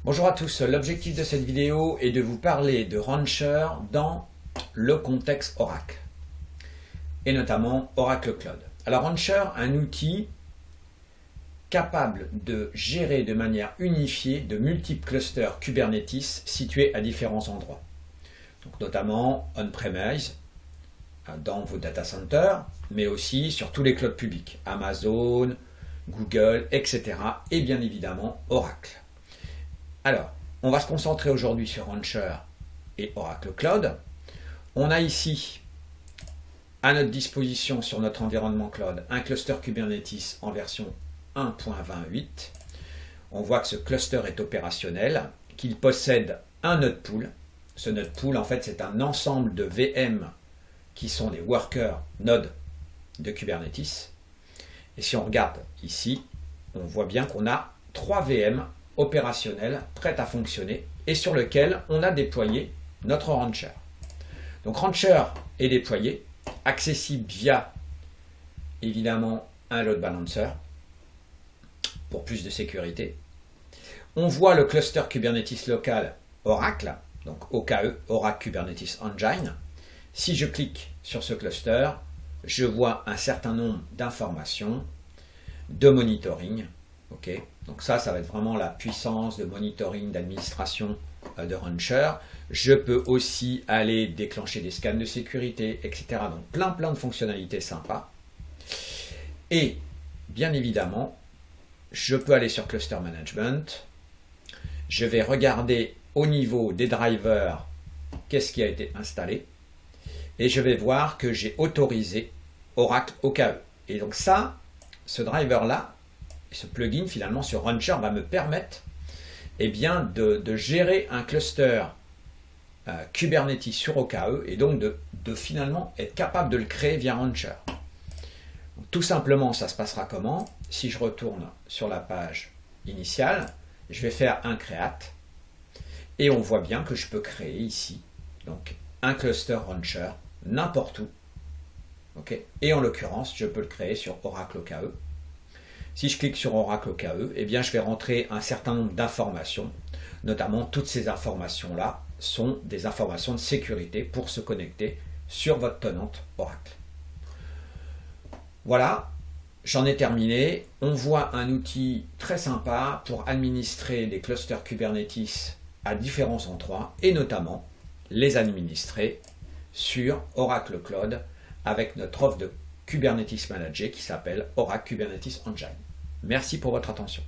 Bonjour à tous, l'objectif de cette vidéo est de vous parler de Rancher dans le contexte Oracle, et notamment Oracle Cloud. Alors Rancher, un outil capable de gérer de manière unifiée de multiples clusters Kubernetes situés à différents endroits. Donc notamment on-premise, dans vos data centers, mais aussi sur tous les clouds publics, Amazon, Google, etc. et bien évidemment Oracle. Alors, on va se concentrer aujourd'hui sur Rancher et Oracle Cloud. On a ici à notre disposition sur notre environnement cloud un cluster Kubernetes en version 1.28. On voit que ce cluster est opérationnel, qu'il possède un node pool. Ce node pool, en fait, c'est un ensemble de VM qui sont des workers nodes de Kubernetes. Et si on regarde ici, on voit bien qu'on a 3 VM opérationnel, prêt à fonctionner et sur lequel on a déployé notre Rancher. Donc Rancher est déployé, accessible via évidemment un load balancer pour plus de sécurité. On voit le cluster Kubernetes local Oracle, donc OKE, Oracle Kubernetes Engine. Si je clique sur ce cluster, je vois un certain nombre d'informations, de monitoring. Okay. Donc ça va être vraiment la puissance de monitoring, d'administration de Rancher. Je peux aussi aller déclencher des scans de sécurité, etc. Donc plein de fonctionnalités sympas. Et bien évidemment, je peux aller sur Cluster Management. Je vais regarder au niveau des drivers qu'est-ce qui a été installé. Et je vais voir que j'ai autorisé Oracle OKE. Et donc ça, ce driver-là, ce plugin finalement sur Rancher va me permettre de gérer un cluster Kubernetes sur OKE et donc de finalement être capable de le créer via Rancher. Donc, tout simplement, ça se passera comment? Si je retourne sur la page initiale, je vais faire un create et on voit bien que je peux créer ici donc un cluster Rancher n'importe où. Okay. Et en l'occurrence, je peux le créer sur Oracle OKE. Si je clique sur Oracle OKE, je vais rentrer un certain nombre d'informations. Notamment, toutes ces informations-là sont des informations de sécurité pour se connecter sur votre tenante Oracle. Voilà, j'en ai terminé. On voit un outil très sympa pour administrer des clusters Kubernetes à différents endroits et notamment les administrer sur Oracle Cloud avec notre offre de Kubernetes Manager qui s'appelle Oracle Kubernetes Engine. Merci pour votre attention.